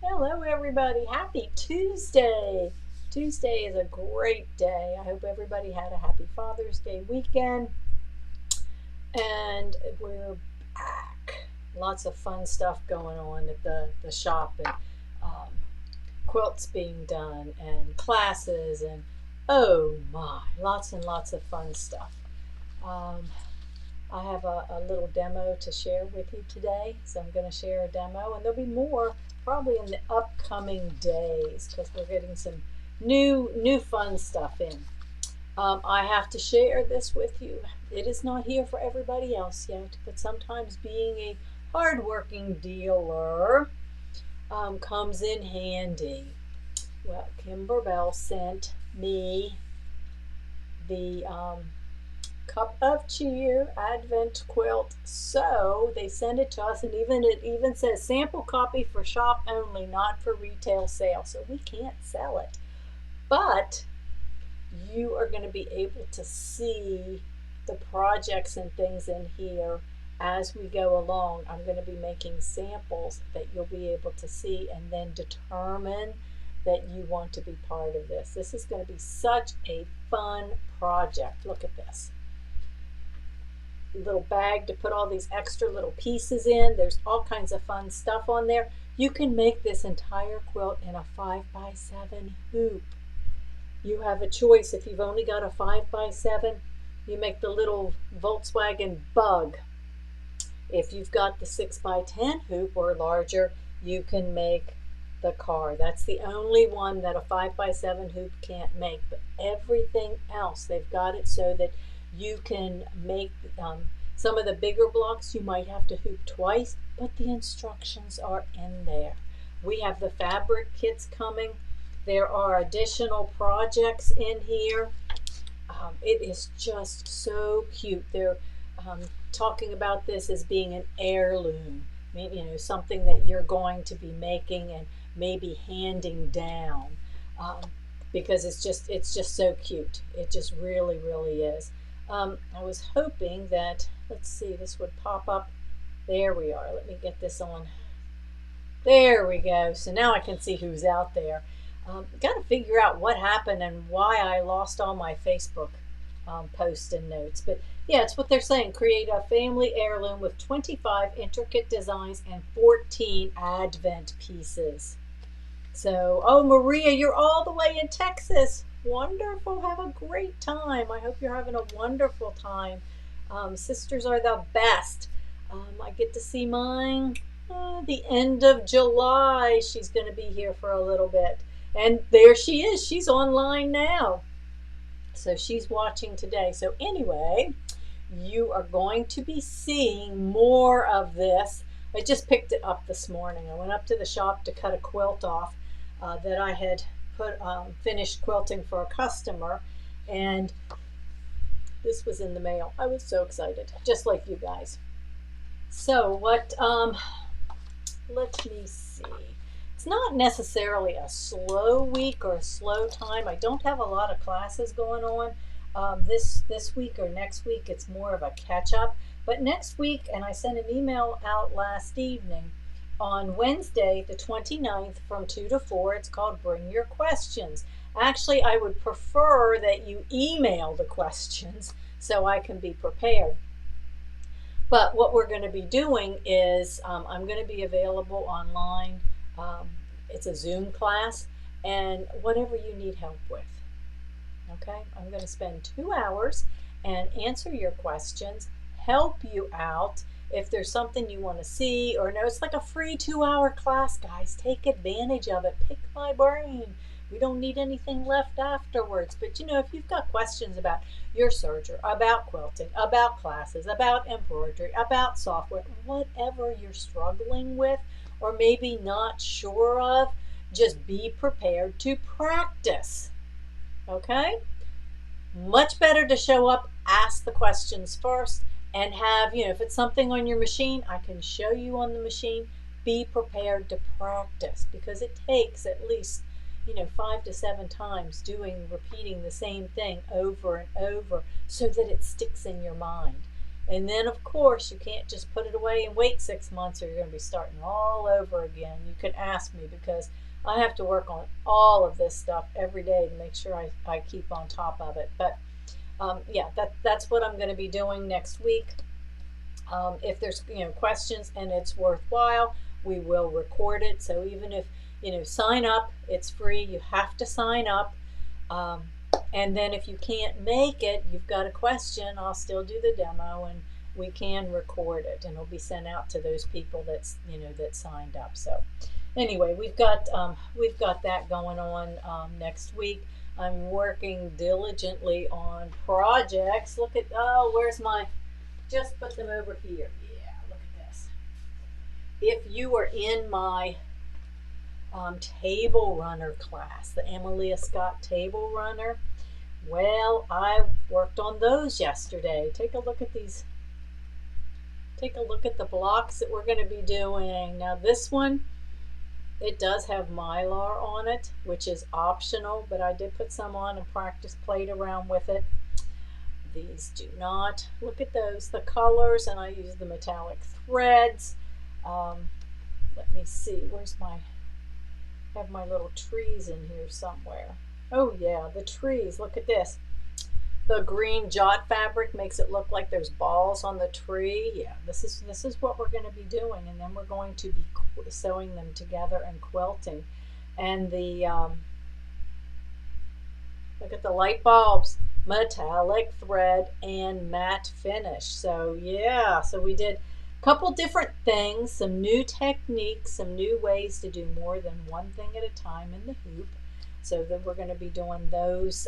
Hello, everybody. Happy Tuesday. Tuesday is a great day. I hope everybody had a happy Father's Day weekend. And we're back. Lots of fun stuff going on at the shop, and um, quilts being done, and classes, and oh my, lots and lots of fun stuff. Um, I have a little demo to share with you today, so I'm going to share a demo, and there'll be more probably in the upcoming days because we're getting some new fun stuff in. I have to share this with you. It is not here for everybody else yet, but sometimes being a hardworking dealer comes in handy. Well, Kimberbell sent me the Cup of Cheer Advent quilt. So they send it to us, and it even says sample copy for shop only, not for retail sale. So we can't sell it, but you are going to be able to see the projects and things in here as we go along. I'm going to be making samples that you'll be able to see and then determine that you want to be part of this. This is going to be such a fun project. Look at this little bag to put all these extra little pieces in. There's all kinds of fun stuff on there. You can make this entire quilt in a 5x7 hoop. You have a choice. If you've only got a 5x7, you make the little Volkswagen Bug. If you've got the 6x10 hoop or larger, you can make the car. That's the only one that a 5x7 hoop can't make, but everything else, they've got it so that you can make some of the bigger blocks. You might have to hoop twice, but the instructions are in there. We have the fabric kits coming. There are additional projects in here. It is just so cute. They're talking about this as being an heirloom. I mean, something that you're going to be making and maybe handing down, because it's just so cute. It just really is. I was hoping that, let's see, this would pop up. There we are. Let me get this on. There we go. So now I can see who's out there. Got to figure out what happened and why I lost all my Facebook posts and notes. But yeah, it's what they're saying. Create a family heirloom with 25 intricate designs and 14 Advent pieces. So, oh, Maria, you're all the way in Texas. Wonderful. Have a great time. I hope you're having a wonderful time. Sisters are the best. I get to see mine the end of July. She's going to be here for a little bit. And there she is. She's online now. So she's watching today. So anyway, you are going to be seeing more of this. I just picked it up this morning. I went up to the shop to cut a quilt off that I had finished quilting for a customer, and this was in the mail. I was so excited, just like you guys. So what, let me see. It's not necessarily a slow week or a slow time. I don't have a lot of classes going on this week or next week. It's more of a catch up. But next week, and I sent an email out last evening, on Wednesday the 29th from 2 to 4, it's called Bring Your Questions. Actually, I would prefer that you email the questions so I can be prepared. But what we're going to be doing is I'm going to be available online. It's a Zoom class, and whatever you need help with. Okay, I'm going to spend 2 hours and answer your questions, help you out. If there's something you want to see or know, it's like a free 2-hour class, guys. Take advantage of it. Pick my brain. We don't need anything left afterwards. But if you've got questions about your serger, about quilting, about classes, about embroidery, about software, whatever you're struggling with or maybe not sure of, just be prepared to practice. Okay? Much better to show up, ask the questions first, and have, if it's something on your machine, I can show you on the machine. Be prepared to practice, because it takes at least 5 to 7 times repeating the same thing over and over so that it sticks in your mind. And then, of course, you can't just put it away and wait 6 months or you're going to be starting all over again. You can ask me because I have to work on all of this stuff every day to make sure I keep on top of it. But yeah, that's what I'm going to be doing next week. If there's questions and it's worthwhile, we will record it. So even if sign up, it's free. You have to sign up. Um, and then if you can't make it, you've got a question, I'll still do the demo and we can record it and it'll be sent out to those people that signed up. So anyway, we've got that going on next week. I'm working diligently on projects. Look at, oh, where's my, just put them over here. Yeah, look at this. If you are in my table runner class, the Emilia Scott table runner, well, I worked on those yesterday. Take a look at these. Take a look at the blocks that we're going to be doing. Now this one, it does have Mylar on it, which is optional, but I did put some on and played around with it. These do not. Look at those, the colors, and I use the metallic threads. Let me see, where's my, I have my little trees in here somewhere. Oh yeah, the trees, look at this. The green jot fabric makes it look like there's balls on the tree. Yeah, this is what we're going to be doing, and then we're going to be sewing them together and quilting. And the look at the light bulbs, metallic thread and matte finish. So yeah, so we did a couple different things, some new techniques, some new ways to do more than one thing at a time in the hoop. So then we're going to be doing those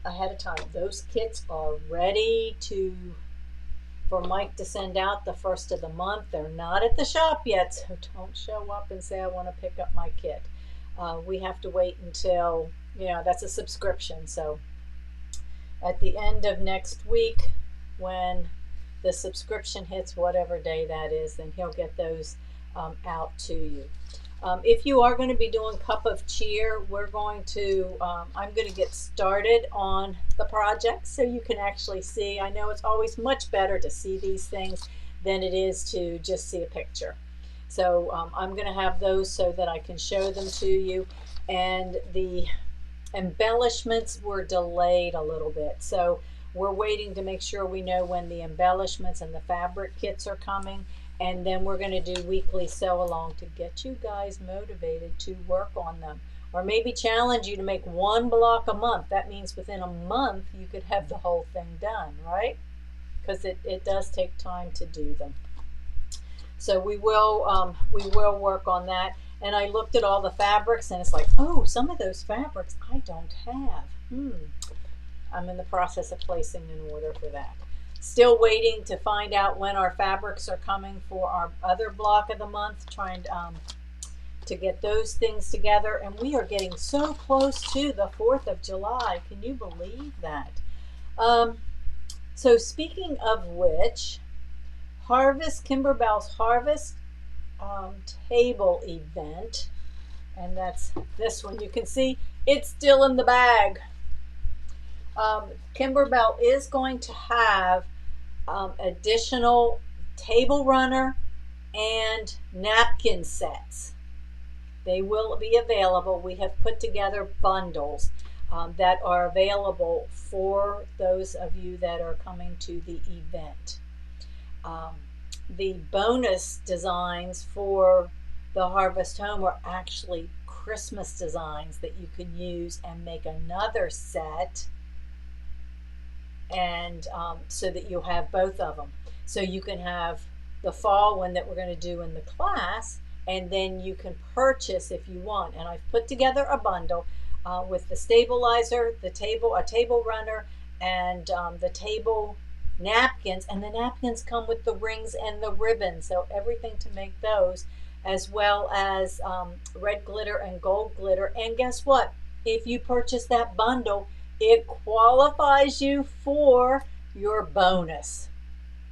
ahead of time. Those kits are ready for Mike to send out the first of the month. They're not at the shop yet, so don't show up and say I want to pick up my kit. We have to wait until, that's a subscription. So at the end of next week, when the subscription hits, whatever day that is, then he'll get those out to you. If you are going to be doing Cup of Cheer, we're going to, I'm going to get started on the project so you can actually see. I know it's always much better to see these things than it is to just see a picture. So I'm going to have those so that I can show them to you. And the embellishments were delayed a little bit. So we're waiting to make sure we know when the embellishments and the fabric kits are coming. And then we're going to do weekly sew along to get you guys motivated to work on them. Or maybe challenge you to make one block a month. That means within a month you could have the whole thing done, right? Because it does take time to do them. So we will work on that. And I looked at all the fabrics and it's like, oh, some of those fabrics I don't have. I'm in the process of placing an order for that. Still waiting to find out when our fabrics are coming for our other block of the month, trying to get those things together. And we are getting so close to the 4th of July. Can you believe that? So speaking of which, Kimberbell's Harvest table event, and that's this one. You can see it's still in the bag. Kimberbell is going to have additional table runner and napkin sets. They will be available. We have put together bundles that are available for those of you that are coming to the event. The bonus designs for the Harvest Home are actually Christmas designs that you can use and make another set, and so that you'll have both of them. So you can have the fall one that we're going to do in the class, and then you can purchase if you want. And I've put together a bundle with the stabilizer, a table runner, and the table napkins. And the napkins come with the rings and the ribbons, so everything to make those, as well as red glitter and gold glitter. And guess what? If you purchase that bundle, it qualifies you for your bonus.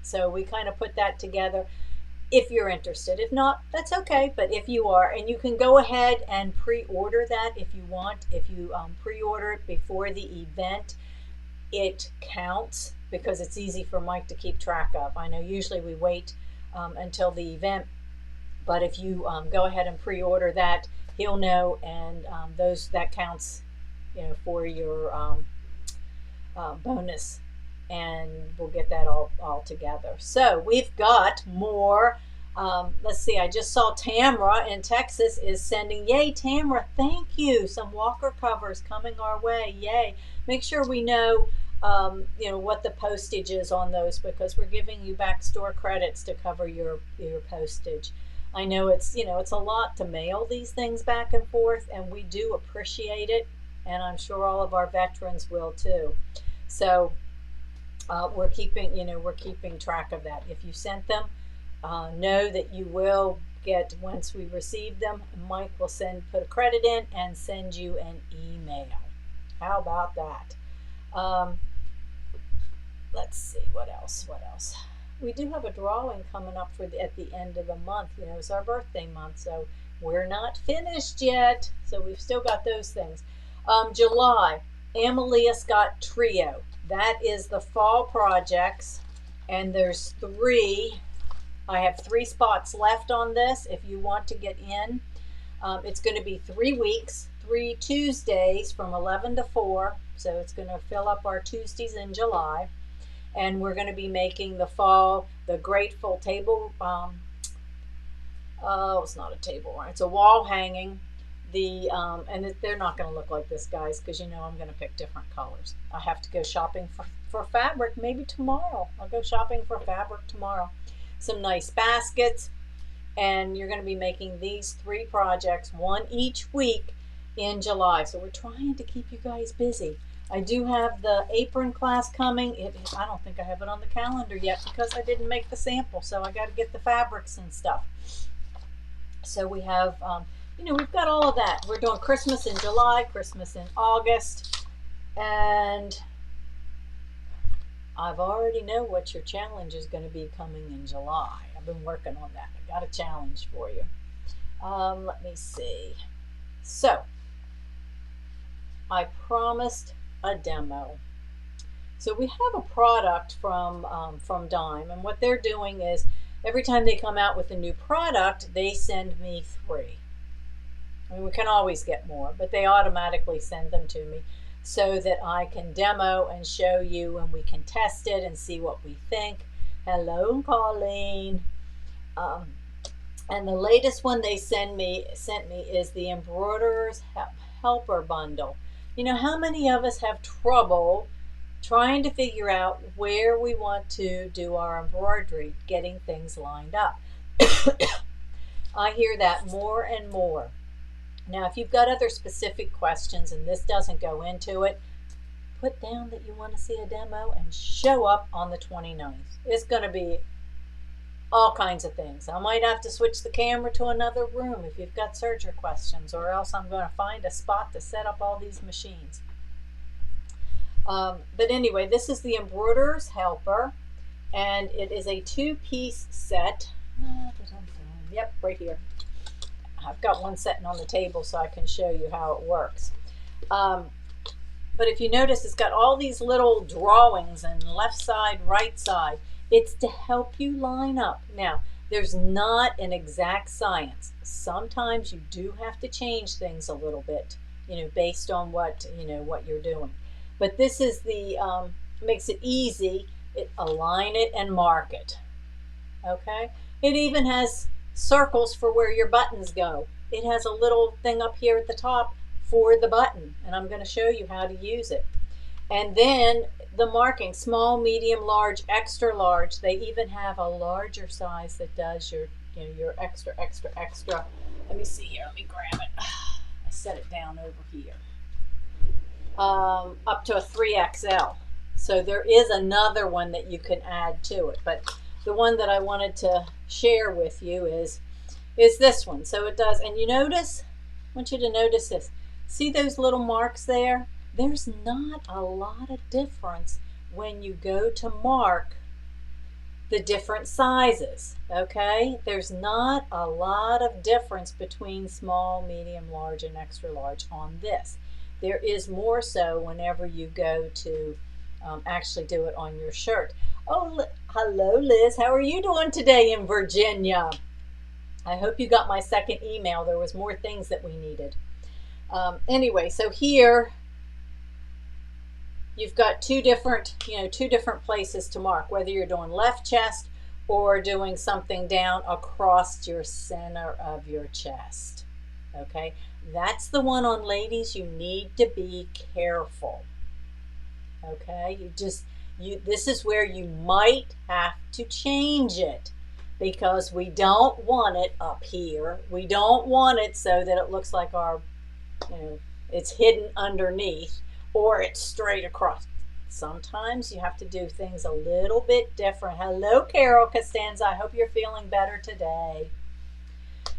So we kind of put that together if you're interested. If not, that's okay. But if you are, and you can go ahead and pre-order that if you want. If you pre-order it before the event, it counts because it's easy for Mike to keep track of. I know usually we wait until the event, but if you go ahead and pre-order that, he'll know, and that counts, for your bonus, and we'll get that all together. So we've got more. Let's see, I just saw Tamra in Texas is sending, yay Tamra, thank you, some walker covers coming our way, yay. Make sure we know what the postage is on those, because we're giving you back store credits to cover your postage. I know it's a lot to mail these things back and forth, and we do appreciate it, and I'm sure all of our veterans will too. So we're keeping track of that. If you sent them, know that you will get, once we receive them, Mike will put a credit in and send you an email. How about that? Let's see, what else? We do have a drawing coming up at the end of the month. It's our birthday month, so we're not finished yet. So we've still got those things. July, Amalia Scott Trio. That is the fall projects, and there's 3. I have 3 spots left on this if you want to get in. It's going to be 3 weeks, 3 Tuesdays from 11 to 4. So it's going to fill up our Tuesdays in July. And we're going to be making the Grateful table. It's not a table, right? It's a wall hanging. And they're not going to look like this, guys, because I'm going to pick different colors. I have to go shopping for fabric maybe tomorrow. I'll go shopping for fabric tomorrow. Some nice baskets, and you're going to be making these 3 projects, 1 each week in July. So we're trying to keep you guys busy. I do have the apron class coming. I don't think I have it on the calendar yet because I didn't make the sample, so I got to get the fabrics and stuff. So we have, we've got all of that. We're doing Christmas in July, Christmas in August, and I've already know what your challenge is going to be coming in July. I've been working on that. I got a challenge for you. Let me see. So I promised a demo. So we have a product from Dime, and what they're doing is every time they come out with a new product, they send me 3. I mean, we can always get more, but they automatically send them to me so that I can demo and show you, and we can test it and see what we think. Hello, Colleen. And the latest one they sent me is the Embroiderer's Helper Bundle. How many of us have trouble trying to figure out where we want to do our embroidery, getting things lined up? I hear that more and more. Now, if you've got other specific questions and this doesn't go into it, put down that you want to see a demo and show up on the 29th. It's going to be all kinds of things. I might have to switch the camera to another room if you've got serger questions, or else I'm going to find a spot to set up all these machines. But anyway, this is the Embroiderer's Helper, and it is a 2-piece set. Yep, right here. I've got one sitting on the table so I can show you how it works. But if you notice, it's got all these little drawings and left side, right side. It's to help you line up. Now, there's not an exact science. Sometimes you do have to change things a little bit, based on what you're doing. But this is the makes it easy. Align it and mark it. Okay. It even has circles for where your buttons go. It has a little thing up here at the top for the button, and I'm going to show you how to use it. And then the marking, small, medium, large, extra large. They even have a larger size that does your extra. Let me see here. Let me grab it. I set it down over here. Up to a 3XL. So there is another one that you can add to it, but the one that I wanted to share with you is this one. So it does, and I want you to notice this. See those little marks there? There's not a lot of difference when you go to mark the different sizes, okay? There's not a lot of difference between small, medium, large, and extra large on this. There is more so whenever you go to actually do it on your shirt. Oh, hello, Liz. How are you doing today in Virginia? I hope you got my second email. There was more things that we needed. Anyway, so here you've got two different places to mark, whether you're doing left chest or doing something down across your center of your chest. Okay, that's the one on ladies. You need to be careful. Okay, this is where you might have to change it, because we don't want it up here. We don't want it so that it looks like it's hidden underneath, or it's straight across. Sometimes you have to do things a little bit different. Hello, Carol Costanza. I hope you're feeling better today.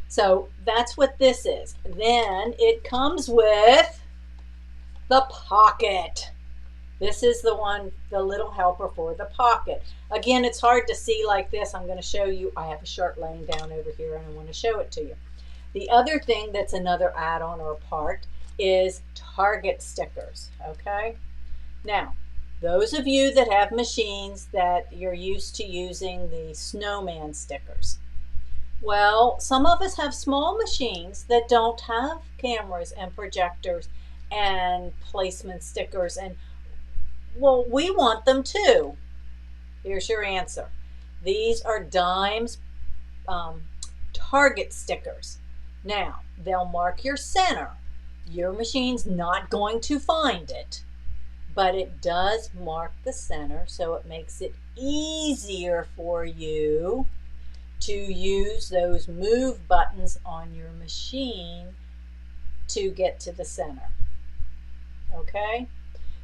So that's what this is. Then it comes with the pocket. This is the little helper for the pocket. Again, it's hard to see like this. I'm going to show you. I have a shirt laying down over here and I want to show it to you. The other thing that's another add-on or part is target stickers. Okay. Now, those of you that have machines that you're used to using the snowman stickers. Well, some of us have small machines that don't have cameras and projectors and placement stickers, and well, we want them too. Here's your answer. These are Dimes target stickers. Now, they'll mark your center. Your machine's not going to find it, but it does mark the center, so it makes it easier for you to use those move buttons on your machine to get to the center. Okay?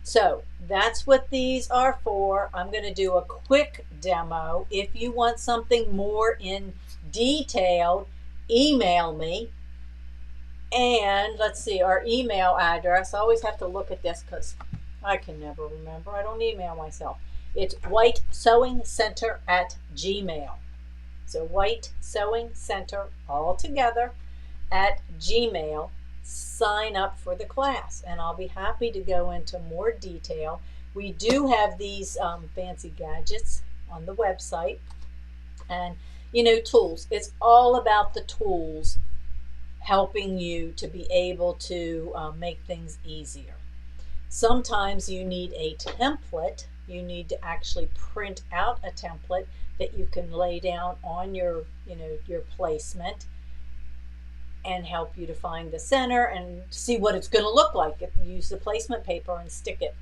So that's what these are for. I'm going to do a quick demo. If you want something more in detail, email me. And let's see, our email address. I always have to look at this because I can never remember. I don't email myself. It's whitesewingcenter@gmail. So White Sewing Center all together @gmail. Sign up for the class and I'll be happy to go into more detail. We do have these fancy gadgets on the website, and tools. It's all about the tools helping you to be able to make things easier. Sometimes you need a template. You need to actually print out a template that you can lay down on your placement and help you to find the center and see what it's going to look like. Use the placement paper and stick it.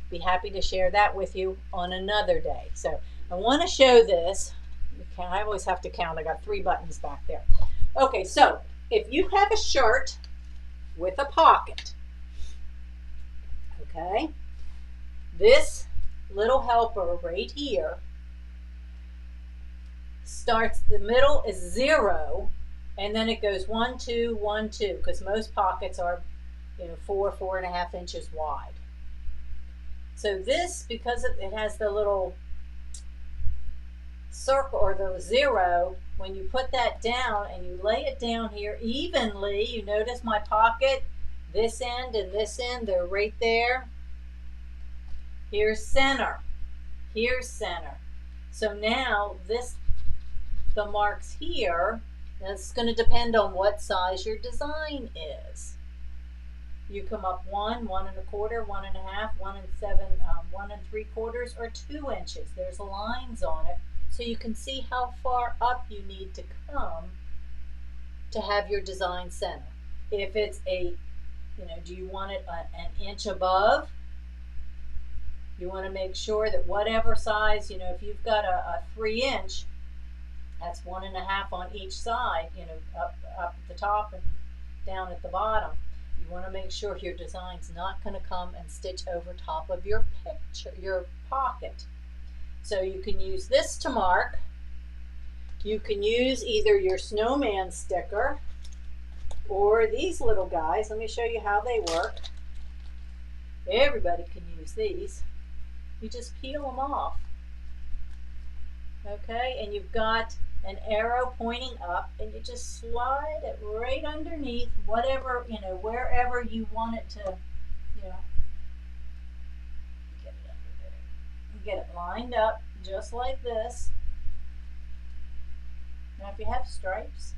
Be happy to share that with you on another day. So I want to show this. I always have to count. I got 3 buttons back there. Okay, so if you have a shirt with a pocket, okay, this little helper right here starts, the middle is 0, and then it goes 1, 2, 1, 2, because most pockets are 4.5 inches wide. So this, because it has the little circle or the 0, when you put that down and you lay it down here evenly, you notice my pocket, this end and this end, they're right there. Here's center. Here's center. So now the marks here, that's going to depend on what size your design is. You come up 1, 1 1/4, 1 1/2, 1 7, 1 3/4, or 2 inches. There's lines on it, so you can see how far up you need to come to have your design center. If it's do you want it an inch above? You want to make sure that whatever size, if you've got a 3 inch, that's 1 1/2 on each side, up at the top and down at the bottom. You want to make sure your design's not going to come and stitch over top of your pocket. So you can use this to mark. You can use either your snowman sticker or these little guys. Let me show you how they work. Everybody can use these. You just peel them off. Okay, and you've got an arrow pointing up, and you just slide it right underneath whatever, wherever you want it to, get it under there. get it lined up just like this. Now if you have stripes,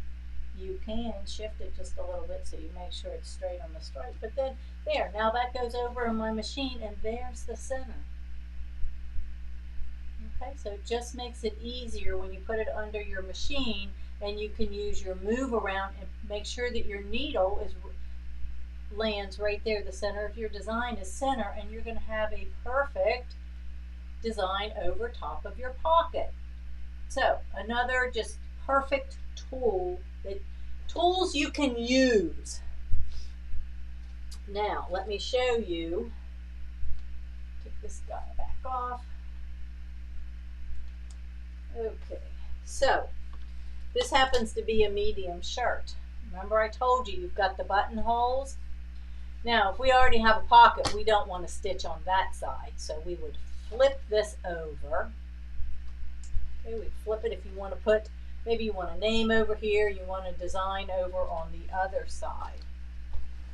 you can shift it just a little bit so you make sure it's straight on the stripe. But then there, now that goes over in my machine and there's the center. Okay, so it just makes it easier when you put it under your machine, and you can use your move around and make sure that your needle lands right there. The center of your design is center, and you're going to have a perfect design over top of your pocket. So another just perfect tool, tools you can use. Now let me show you. Take this guy back off. Okay, so this happens to be a medium shirt. Remember I told you you've got the buttonholes? Now if we already have a pocket, we don't want to stitch on that side, so we would flip this over. Okay, we flip it if you want to put, maybe you want a name over here, you want a design over on the other side.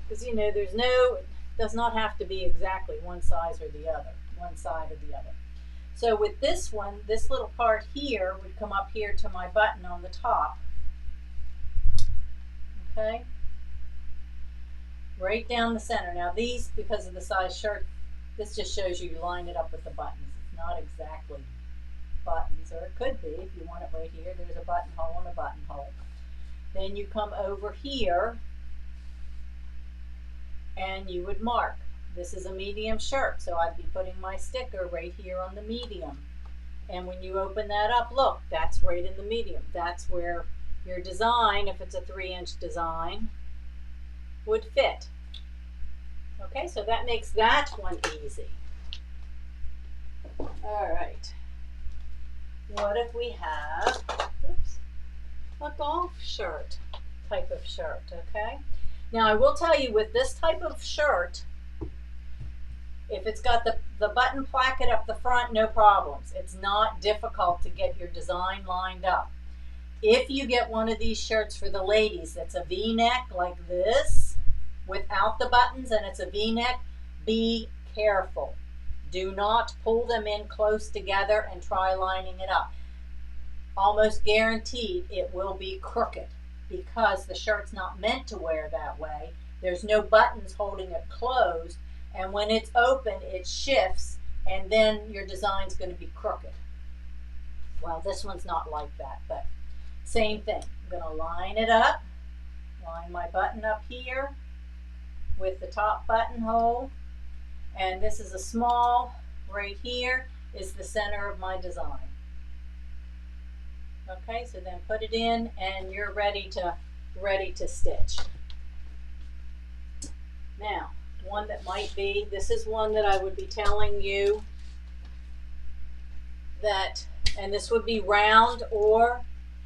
Because you know, it does not have to be exactly one size or the other, one side or the other. So with this one, this little part here would come up here to my button on the top. Okay? Right down the center. Now these, because of the size shirt, this just shows you line it up with the buttons. It's not exactly buttons, or it could be if you want it right here. There's a buttonhole and a buttonhole. Then you come over here and you would mark. This is a medium shirt, so I'd be putting my sticker right here on the medium. And when you open that up, look, that's right in the medium. That's where your design, if it's a 3-inch design, would fit. Okay, so that makes that one easy. All right. What if we have, a golf shirt type of shirt, okay? Now I will tell you, with this type of shirt, if it's got the button placket up the front, no problems. It's not difficult to get your design lined up. If you get one of these shirts for the ladies that's a V-neck like this, without the buttons, and it's a V-neck, be careful. Do not pull them in close together and try lining it up. Almost guaranteed it will be crooked, because the shirt's not meant to wear that way. There's no buttons holding it closed. And when it's open, it shifts, and then your design's going to be crooked. Well, this one's not like that, but same thing. I'm going to line it up, line my button up here with the top buttonhole, and this is a small, right here is the center of my design. Okay, so then put it in, and you're ready to stitch. Now, one that might be, this is one that I would be telling you that, and this would be round or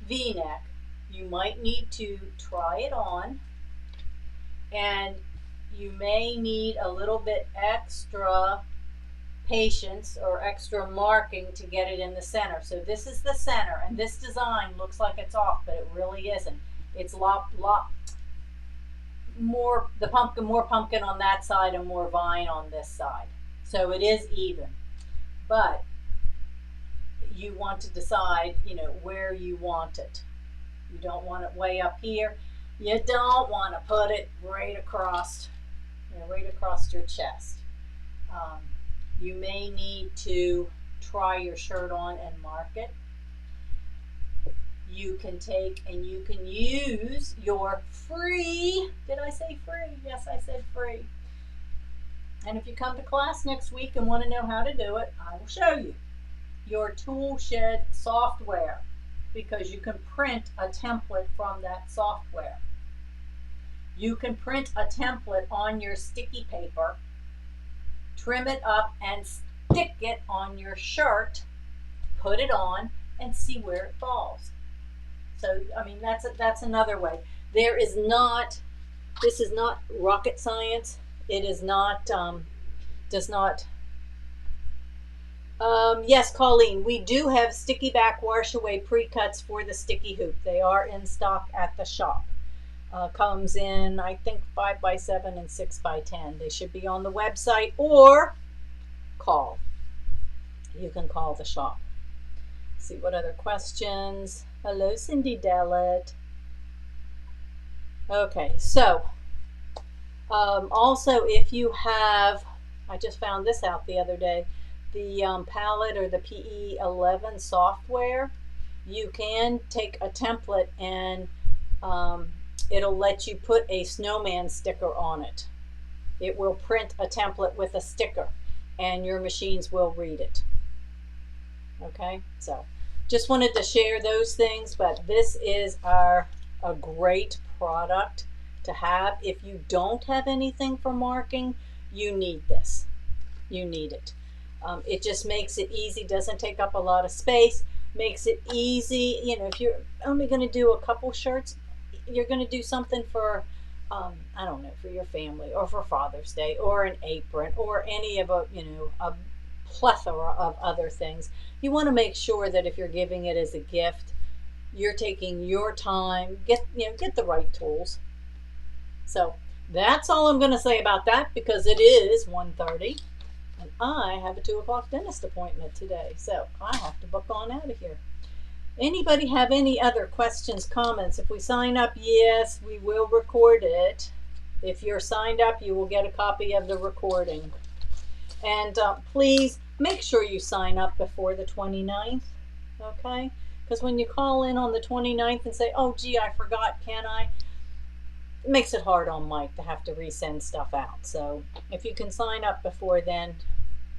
V-neck. You might need to try it on, and you may need a little bit extra patience or extra marking to get it in the center. So this is the center, and this design looks like it's off, but it really isn't. It's more pumpkin on that side and more vine on this side. So it is even. But you want to decide, where you want it. You don't want it way up here. You don't want to put it right across your chest. You may need to try your shirt on and mark it. You can take and you can use your free, did I say free? Yes, I said free. And if you come to class next week and want to know how to do it, I will show you. Your tool shed software, because you can print a template from that software. You can print a template on your sticky paper, trim it up and stick it on your shirt, put it on, and see where it falls. So, I mean, that's another way. This is not rocket science. It is not, yes, Colleen, we do have sticky back wash away pre-cuts for the sticky hoop. They are in stock at the shop. Comes in, I think, 5x7 and 6x10. They should be on the website or call. you can call the shop. See what other questions. Hello, Cindy Dellet. Okay, so also if you have, I just found this out the other day, the palette or the PE11 software, you can take a template and it'll let you put a snowman sticker on it. It will print a template with a sticker and your machines will read it. Okay, so just wanted to share those things, but this is a great product to have. If you don't have anything for marking, you need this. You need it. It just makes it easy, doesn't take up a lot of space, makes it easy. You know, if you're only going to do a couple shirts, you're going to do something for, I don't know, for your family or for Father's Day or an apron or any of a plethora of other things. You want to make sure that if you're giving it as a gift, you're taking your time, get the right tools. So that's all I'm going to say about that, because it is 1:30 and I have a 2 o'clock dentist appointment today. So I have to book on out of here. Anybody have any other questions, comments? If we sign up, yes, we will record it. If you're signed up, you will get a copy of the recording. And please make sure you sign up before the 29th, okay? Because when you call in on the 29th and say, oh, gee, I forgot, can I? It makes it hard on Mike to have to resend stuff out. So if you can sign up before then,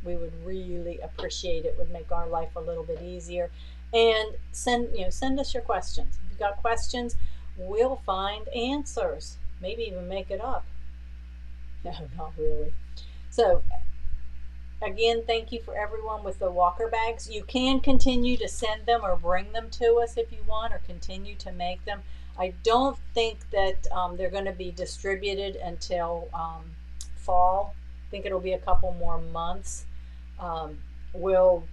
we would really appreciate it. It would make our life a little bit easier. And send us your questions. If you've got questions, we'll find answers. Maybe even make it up. No, not really. So again, thank you for everyone with the walker bags. You can continue to send them or bring them to us if you want, or continue to make them. I don't think that they're going to be distributed until fall. I think it'll be a couple more months. We'll,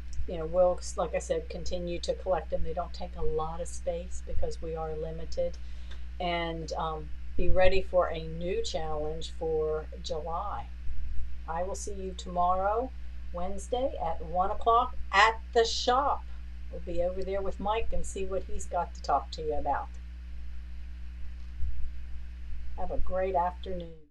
like I said, continue to collect them. They don't take a lot of space because we are limited. And be ready for a new challenge for July. I will see you tomorrow, Wednesday at 1 o'clock at the shop. We'll be over there with Mike and see what he's got to talk to you about. Have a great afternoon.